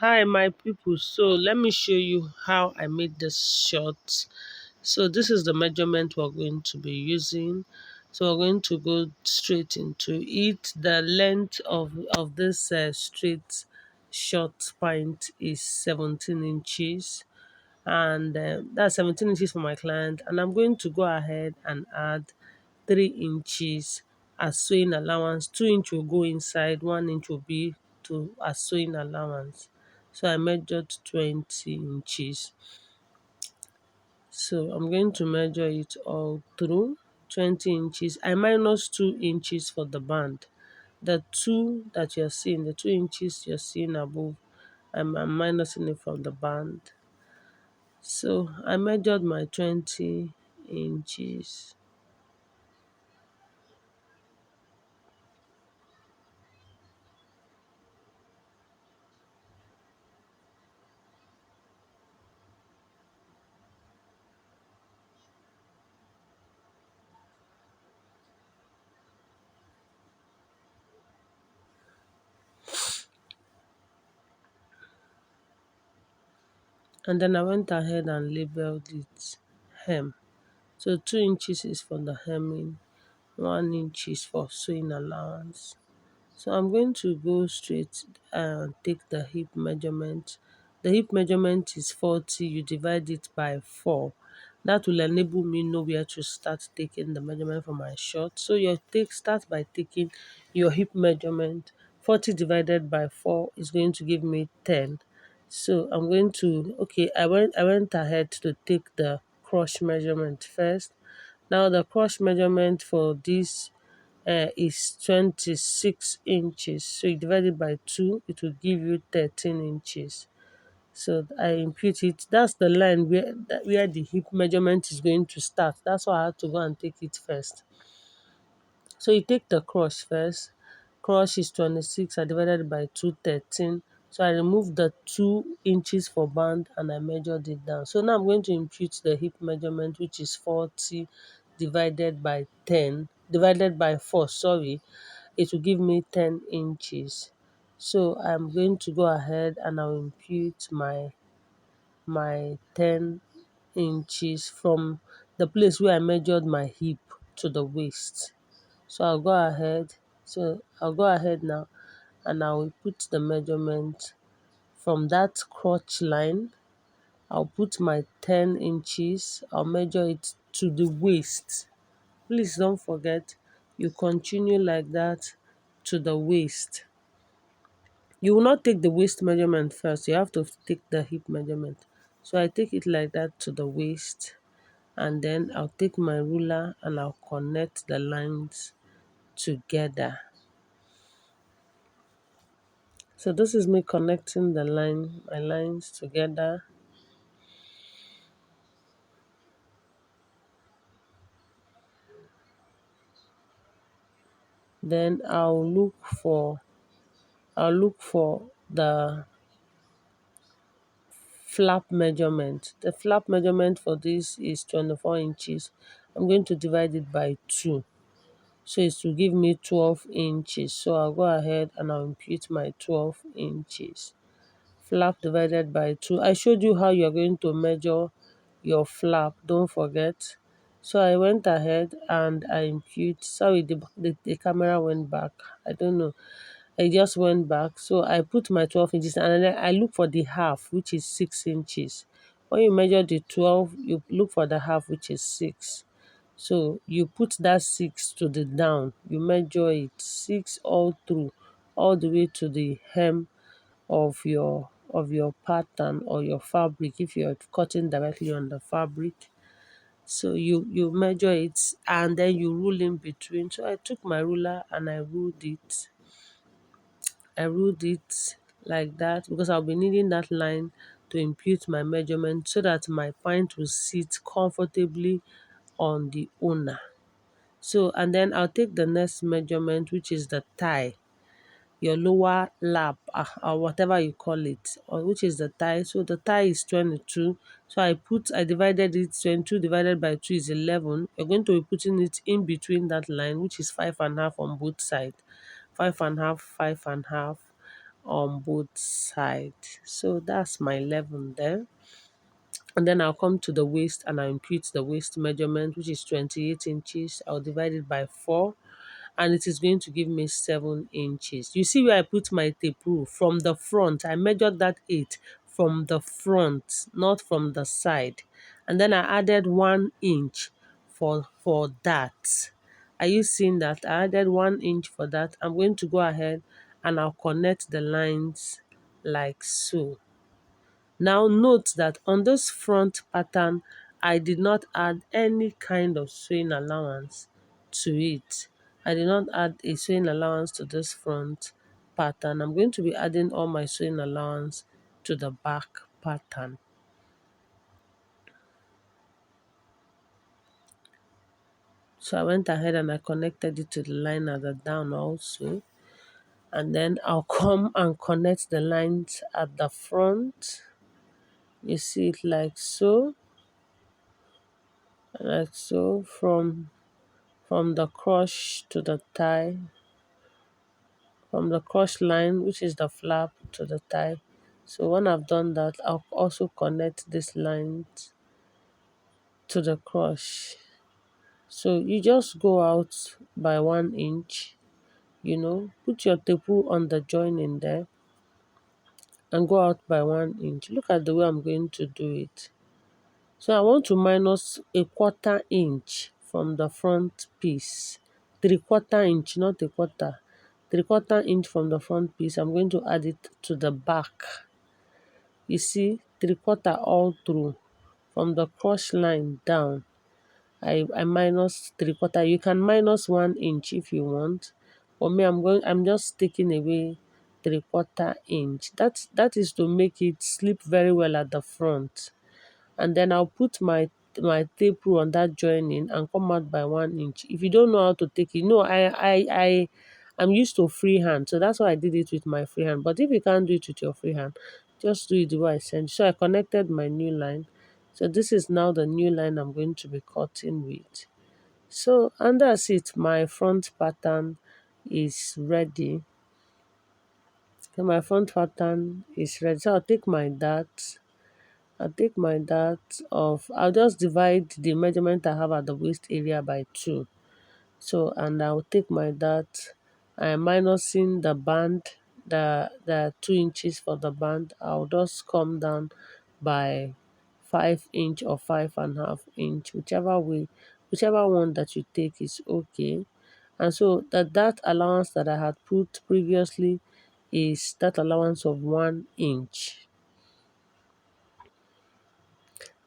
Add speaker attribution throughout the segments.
Speaker 1: Hi my people, so let me show you how I made this short. So this is the measurement we're going to be using. So we're going to go straight into it. The length of this straight short pint is 17 inches, and that's 17 inches for my client, and I'm going to go ahead and add 3 inches as sewing allowance. 2 inch will go inside, 1 inch will be to as sewing allowance. So I measured 20 inches. So I'm going to measure it all through 20 inches. I minus 2 inches for the band. The 2 that you're seeing, the 2 inches you're seeing above, I'm minusing it from the band. So I measured my 20 inches. And then I went ahead and labeled it hem. So 2 inches is for the hemming, 1 inch is for sewing allowance. So I'm going to go straight and take the hip measurement. The hip measurement is 40. You divide it by 4. That will enable me know where to start taking the measurement for my short. So you start by taking your hip measurement. 40 divided by 4 is going to give me 10. So I'm going to, okay, I went ahead to take the cross measurement first. Now the cross measurement for this is 26 inches. So you divide it by 2, it will give you 13 inches. So I impute it. That's the line where the hip measurement is going to start. That's why I had to go and take it first. So you take the cross first. Cross is 26. I divided by 2, 13. So I removed the 2 inches for band and I measured it down. So now I'm going to impute the hip measurement, which is 40 divided by 10, divided by 4, sorry. It will give me 10 inches. So I'm going to go ahead and I'll impute my 10 inches from the place where I measured my hip to the waist. So I'll go ahead now and I will put the measurement from that crotch line. I'll put my 10 inches. I'll measure it to the waist. Please don't forget, you continue like that to the waist. You will not take the waist measurement first. You have to take the hip measurement. So I take it like that to the waist, and then I'll take my ruler and I'll connect the lines together. So this is me connecting my lines together. Then I'll look for the flap measurement. The flap measurement for this is 24 inches. I'm going to divide it by 2. So it's to give me 12 inches. So I'll go ahead and I'll impute my 12 inches. Flap divided by 2. I showed you how you're going to measure your flap, don't forget. So I went ahead and I impute, sorry, the camera went back. I don't know. I just went back. So I put my 12 inches and then I look for the half, which is 6 inches. When you measure the 12, you look for the half, which is 6. So you put that 6 to the down. You measure it 6 all through, all the way to the hem of your pattern or your fabric if you're cutting directly on the fabric. So you measure it and then you rule in between. So I took my ruler and I ruled it like that because I'll be needing that line to impute my measurement so that my point will sit comfortably on the owner. So and then I'll take the next measurement, which is the thigh, your lower lap, or whatever you call it, or which is the thigh. So the thigh is 22. So I divided it. 22 divided by 2 is 11. You're going to be putting it in between that line, which is 5.5 on both sides. 5.5, 5.5 on both sides. So that's my 11 there. And then I'll come to the waist and I'll impute the waist measurement, which is 28 inches. I'll divide it by 4, and it is going to give me 7 inches. You see where I put my tape rule? From the front, I measured that 8 from the front, not from the side. And then I added 1 inch for that. Are you seeing that? I added 1 inch for that. I'm going to go ahead and I'll connect the lines like so. Now note that on this front pattern, I did not add any kind of sewing allowance to it. I did not add a sewing allowance to this front pattern. I'm going to be adding all my sewing allowance to the back pattern. So I went ahead and I connected it to the line at the down also. And then I'll come and connect the lines at the front. You see it like so. Like so, from the cross to the tie, from the cross line, which is the flap, to the tie. So when I've done that, I'll also connect this line to the cross. So you just go out by 1 inch, put your tape rule on the joining there and go out by 1 inch. Look at the way I'm going to do it. So I want to minus a 1/4 inch from the front piece. 3/4 inch, not a quarter. 3/4 inch from the front piece. I'm going to add it to the back. You see, 3/4 all through. From the cross line down, I minus 3/4. You can minus 1 inch if you want. For me, I'm just taking away 3/4 inch. That is to make it slip very well at the front. And then I'll put my tape rule on that joining and come out by 1 inch. If you don't know how to take it, no, I'm used to freehand, so that's why I did it with my freehand. But if you can't do it with your freehand, just do it the way I sent. So I connected my new line. So this is now the new line I'm going to be cutting with. So, and that's it. My front pattern is ready. So my front pattern is ready. So I'll take my dart of, I'll just divide the measurement I have at the waist area by 2. So, and I'll take my dart, I'm minusing the band, the 2 inches for the band. I'll just come down by 5 inch or 5.5 inch, whichever one that you take is okay. And so that allowance that I had put previously is that allowance of 1 inch.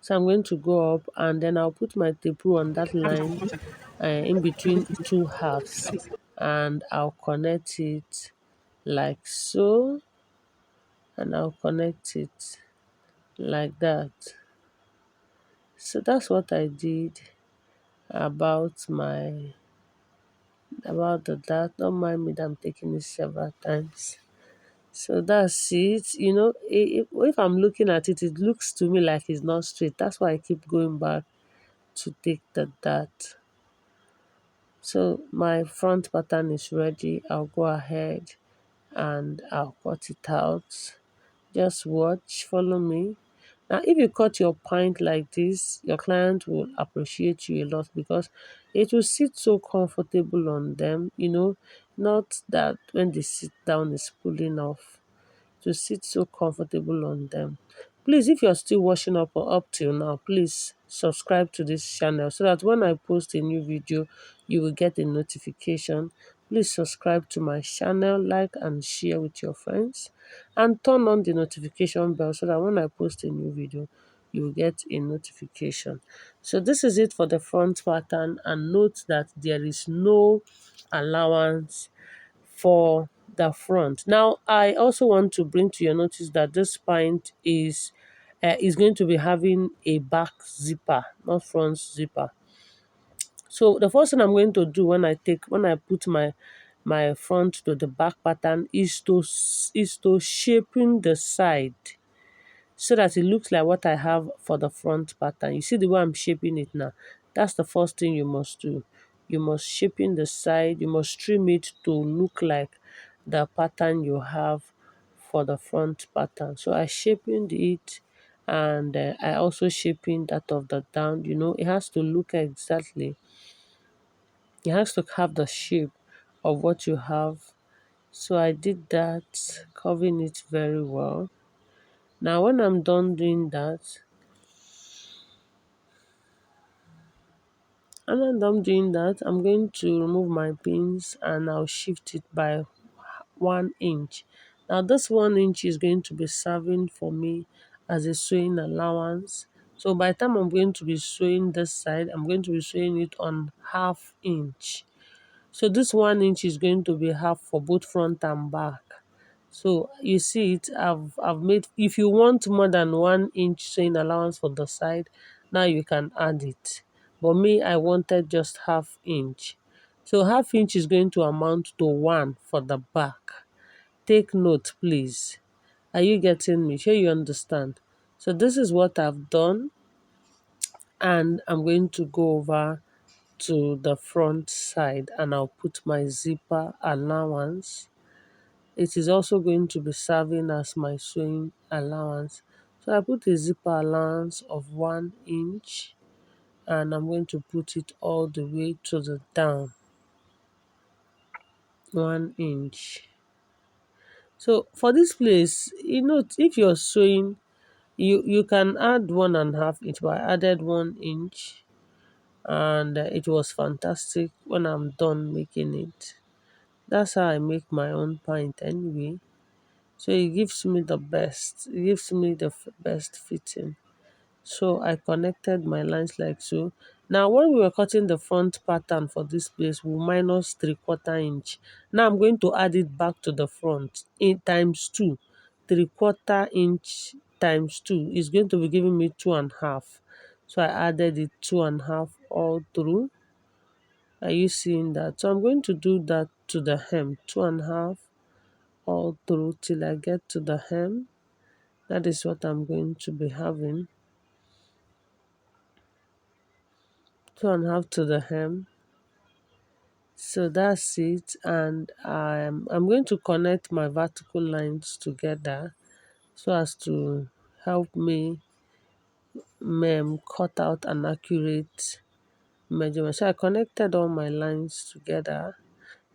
Speaker 1: So I'm going to go up and then I'll put my tape rule on that line in between two halves, and I'll connect it like so, and I'll connect it like that. So that's what I did about the dart. Don't mind me that I'm taking it several times. So that's it. If I'm looking at it, it looks to me like it's not straight. That's why I keep going back to take the dart. So my front pattern is ready. I'll go ahead and I'll cut it out. Just watch, follow me. Now, if you cut your pint like this, your client will appreciate you a lot because it will sit so comfortable on them, not that when they sit down it's pulling off, to sit so comfortable on them. Please, if you're still watching up till now, please subscribe to this channel so that when I post a new video, you will get a notification. Please subscribe to my channel, like and share with your friends, and turn on the notification bell so that when I post a new video, you will get a notification. So this is it for the front pattern, and note that there is no allowance for the front. Now, I also want to bring to your notice that this pint is going to be having a back zipper, not front zipper. So the first thing I'm going to do when I put my front to the back pattern is to shaping the side so that it looks like what I have for the front pattern. You see the way I'm shaping it now? That's the first thing you must do. You must shaping the side, you must trim it to look like the pattern you have for the front pattern. So I shaping it, and I also shaping that of the down. It has to look exactly. It has to have the shape of what you have. So I did that, covering it very well. Now when I'm done doing that, and when I'm doing that, I'm going to remove my pins and I'll shift it by 1 inch. Now this 1 inch is going to be serving for me as a sewing allowance. So by the time I'm going to be sewing this side, I'm going to be sewing it on 1/2 inch. So this 1 inch is going to be half for both front and back. So you see it, I've made, if you want more than 1 inch sewing allowance for the side, now you can add it. But me, I wanted just 1/2 inch. So 1/2 inch is going to amount to 1 for the back. Take note, please. Are you getting me? Sure you understand. So this is what I've done, and I'm going to go over to the front side and I'll put my zipper allowance. It is also going to be serving as my sewing allowance. So I put a zipper allowance of 1 inch, and I'm going to put it all the way to the down 1 inch. So for this place, if you're sewing, you can add 1.5 inch, but I added 1 inch, and it was fantastic when I'm done making it. That's how I make my own pint anyway. So it gives me the best. It gives me the best fitting. So I connected my lines like so. Now when we were cutting the front pattern for this place, we minus 3/4 inch. Now I'm going to add it back to the front in times 2. 3/4 inch times 2 is going to be giving me 2.5. So I added it 2.5 all through. Are you seeing that? So I'm going to do that to the hem, 2.5 all through till I get to the hem. That is what I'm going to be having. 2.5 to the hem. So that's it, and I'm going to connect my vertical lines together so as to help me cut out an accurate measurement. So I connected all my lines together.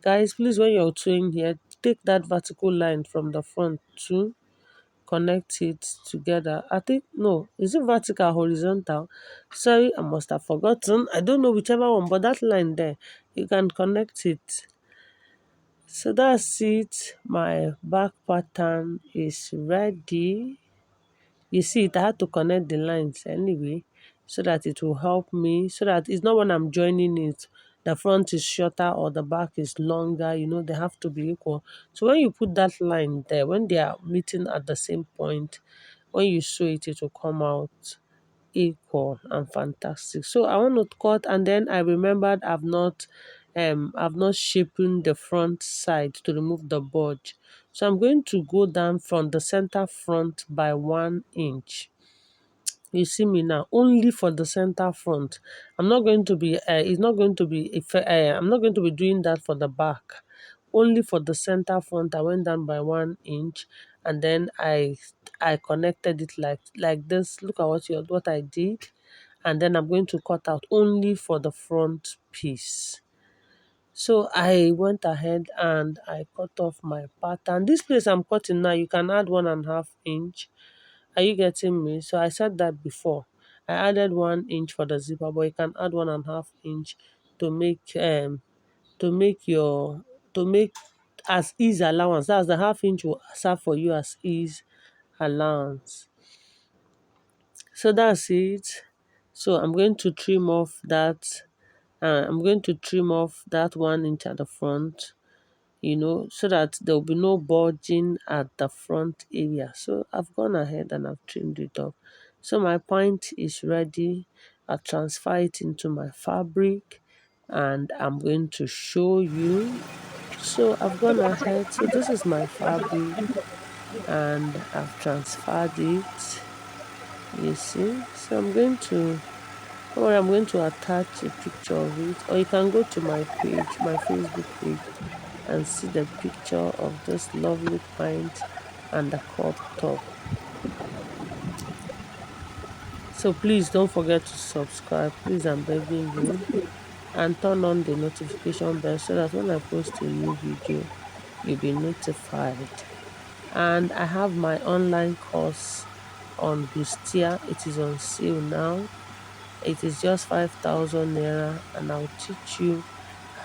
Speaker 1: Guys, please, when you're sewing here, take that vertical line from the front too, connect it together. I think, no, is it vertical or horizontal? Sorry, I must have forgotten. I don't know whichever one, but that line there, you can connect it. So that's it. My back pattern is ready. You see it, I had to connect the lines anyway so that it will help me, so that it's not when I'm joining it, the front is shorter or the back is longer, they have to be equal. So when you put that line there, when they are meeting at the same point, when you sew it, it will come out equal and fantastic. So I want to cut, and then I remembered I've not shaping the front side to remove the budge. So I'm going to go down from the center front by 1 inch. You see me now, only for the center front. I'm not going to be it's not going to be I'm not going to be doing that for the back. Only for the center front I went down by 1 inch, and then I connected it like this. Look at what I did, and then I'm going to cut out only for the front piece. So I went ahead and I cut off my pattern. This place I'm cutting now, you can add 1.5 inch. Are you getting me? So I said that before. I added 1 inch for the zipper, but you can add 1.5 inch to make as ease allowance. That's the 1/2 inch will serve for you as ease allowance. So that's it. So I'm going to trim off that. I'm going to trim off that 1 inch at the front, so that there will be no bulging at the front area. So I've gone ahead and I've trimmed it off. So my point is ready. I'll transfer it into my fabric and I'm going to show you. So I've gone ahead. So this is my fabric and I've transferred it. You see? So I'm going to attach a picture of it, or you can go to my page, my Facebook page, and see the picture of this lovely pint and the crop top. So please don't forget to subscribe. Please, I'm begging you, and turn on the notification bell so that when I post a new video, you'll be notified. And I have my online course on Boostia. It is on sale now. It is just 5,000 naira, and I'll teach you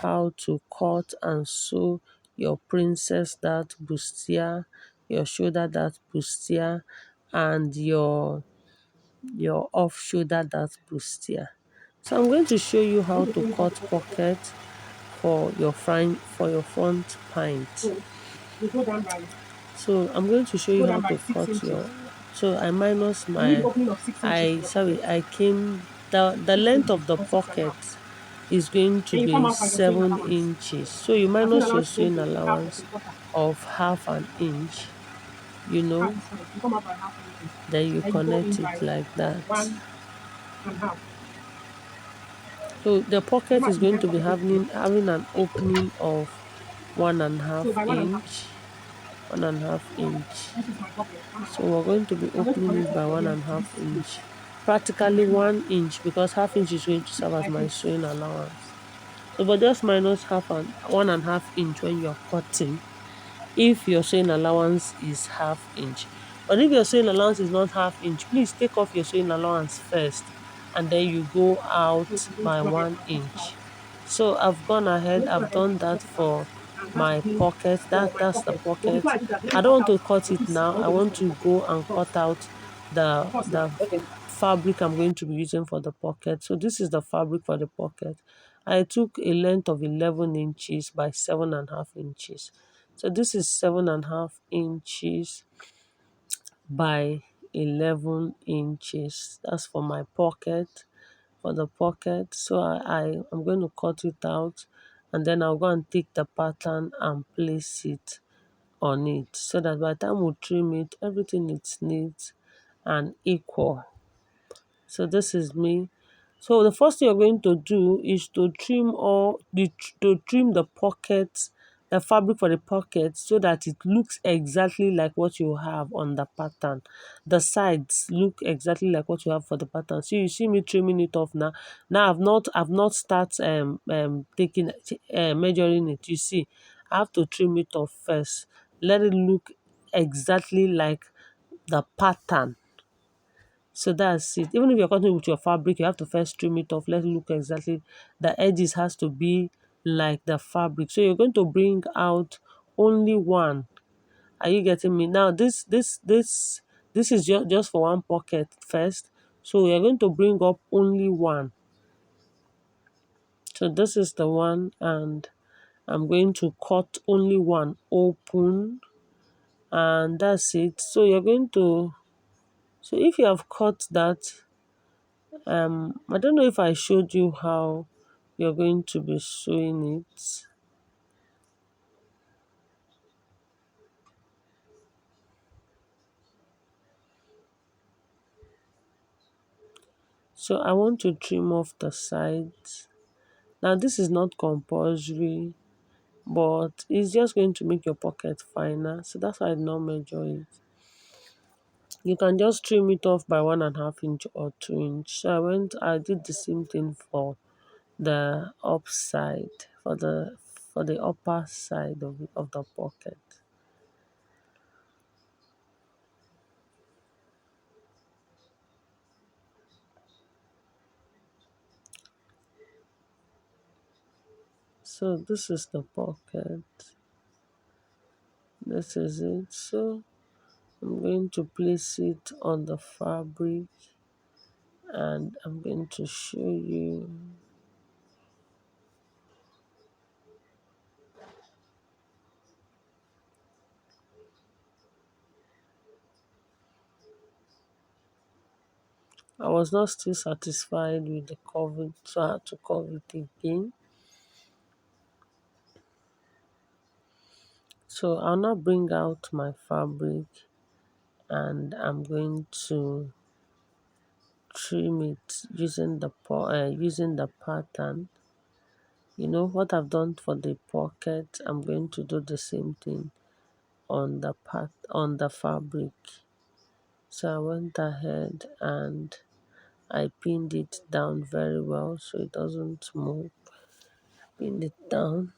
Speaker 1: how to cut and sew your princess dart bustier, your shoulder dart bustier, and your off shoulder dart bustier. So I'm going to show you how to cut pocket for your front pint.
Speaker 2: We go down by
Speaker 1: So I'm going to show
Speaker 2: we
Speaker 1: you
Speaker 2: go
Speaker 1: how
Speaker 2: down by
Speaker 1: to
Speaker 2: six
Speaker 1: cut
Speaker 2: inches.
Speaker 1: your. So I minus
Speaker 2: You need
Speaker 1: my.
Speaker 2: opening of 6 inches in
Speaker 1: I
Speaker 2: your
Speaker 1: sorry.
Speaker 2: pocket.
Speaker 1: I came. The
Speaker 2: Six
Speaker 1: length
Speaker 2: inches
Speaker 1: of the
Speaker 2: or six and a
Speaker 1: pocket
Speaker 2: half.
Speaker 1: is going to
Speaker 2: Then you come
Speaker 1: be
Speaker 2: out by your sewing
Speaker 1: seven
Speaker 2: allowance.
Speaker 1: inches. So you
Speaker 2: Your sewing
Speaker 1: minus your
Speaker 2: allowance is going
Speaker 1: sewing
Speaker 2: to be half of a
Speaker 1: allowance
Speaker 2: quarter.
Speaker 1: of half an inch. You
Speaker 2: Half
Speaker 1: know,
Speaker 2: is fine. You come out by half an inch.
Speaker 1: then you
Speaker 2: Then you go in
Speaker 1: connect
Speaker 2: by
Speaker 1: it like that.
Speaker 2: one and a half.
Speaker 1: So the
Speaker 2: Come
Speaker 1: pocket
Speaker 2: out
Speaker 1: is
Speaker 2: in the
Speaker 1: going to
Speaker 2: length of
Speaker 1: be
Speaker 2: the opening.
Speaker 1: having an opening of one and a
Speaker 2: So
Speaker 1: half
Speaker 2: by one and a half.
Speaker 1: inch, 1.5 inch.
Speaker 2: This is my pocket. One and a
Speaker 1: So
Speaker 2: half.
Speaker 1: we're going to be
Speaker 2: I'm going to
Speaker 1: opening
Speaker 2: connect
Speaker 1: it
Speaker 2: it
Speaker 1: by
Speaker 2: from
Speaker 1: one
Speaker 2: here
Speaker 1: and a
Speaker 2: to this
Speaker 1: half
Speaker 2: place.
Speaker 1: inch,
Speaker 2: And
Speaker 1: practically
Speaker 2: then
Speaker 1: 1 inch, because half inch is going to serve as
Speaker 2: like
Speaker 1: my
Speaker 2: this.
Speaker 1: sewing allowance. So but just minus 1.5 inch when you're cutting, if your sewing allowance is half inch. But if your sewing allowance is not half inch, please take off your sewing allowance first, and then you go
Speaker 2: So
Speaker 1: out
Speaker 2: I'm going to
Speaker 1: by
Speaker 2: go ahead
Speaker 1: one
Speaker 2: and cut it out.
Speaker 1: inch. So I've gone
Speaker 2: I'm
Speaker 1: ahead,
Speaker 2: going to go
Speaker 1: I've
Speaker 2: ahead
Speaker 1: done
Speaker 2: and
Speaker 1: that
Speaker 2: cut it out.
Speaker 1: for
Speaker 2: And that
Speaker 1: my
Speaker 2: is me
Speaker 1: pocket.
Speaker 2: for my
Speaker 1: That's the
Speaker 2: pocket. But before
Speaker 1: pocket.
Speaker 2: I do that, let
Speaker 1: I
Speaker 2: me
Speaker 1: don't
Speaker 2: cut
Speaker 1: want
Speaker 2: out
Speaker 1: to cut
Speaker 2: the
Speaker 1: it
Speaker 2: piece I
Speaker 1: now.
Speaker 2: want
Speaker 1: I
Speaker 2: to use
Speaker 1: want
Speaker 2: for the
Speaker 1: to
Speaker 2: pocket.
Speaker 1: go and
Speaker 2: First.
Speaker 1: cut out
Speaker 2: First now.
Speaker 1: the
Speaker 2: Okay.
Speaker 1: fabric I'm going to be using for the pocket. So this is the fabric for the pocket. I took a length of 11 inches by 7.5 inches. So this is 7.5 inches by 11 inches. That's for my pocket, for the pocket. So I'm going to cut it out, and then I'll go and take the pattern and place it on it so that by the time we trim it, everything is neat and equal. So this is me. So the first thing you're going to do is to trim the pockets, the fabric for the pocket, so that it looks exactly like what you have on the pattern. The sides look exactly like what you have for the pattern. So you see me trimming it off now. Now I've not start taking measuring it. You see, I have to trim it off first. Let it look exactly like the pattern. So that's it. Even if you're cutting with your fabric, you have to first trim it off. Let it look exactly. The edges has to be like the fabric. So you're going to bring out only one. Are you getting me? Now this is just for one pocket first. So you're going to bring up only one. So this is the one, and I'm going to cut only one open, and that's it. So you're going to, so if you have cut that, I don't know if I showed you how you're going to be sewing it. So I want to trim off the sides. Now this is not compulsory, but it's just going to make your pocket finer. So that's why I did not measure it. You can just trim it off by 1.5 inch or 2 inch. So I did the same thing for the upside, for the upper side of the pocket. So this is the pocket. This is it. So I'm going to place it on the fabric, and I'm going to show you. I was not still satisfied with the cover, so I had to cover it again. So I'll now bring out my fabric, and I'm going to trim it using the pattern. You know what I've done for the pocket, I'm going to do the same thing on the part on the fabric. So I went ahead and I pinned it down very well so it doesn't move. Pinned it down.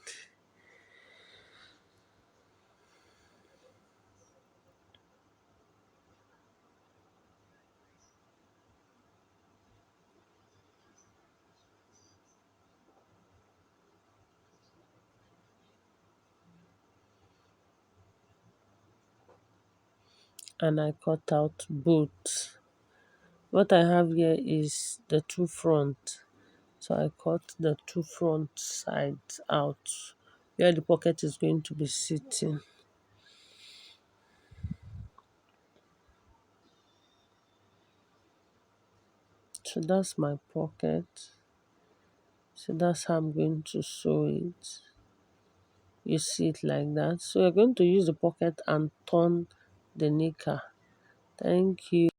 Speaker 1: And I cut out both. What I have here is the two front. So I cut the two front sides out where the pocket is going to be sitting. So that's my pocket. So that's how I'm going to sew it. You see it like that. So you're going to use the pocket and turn the knicker. Thank you.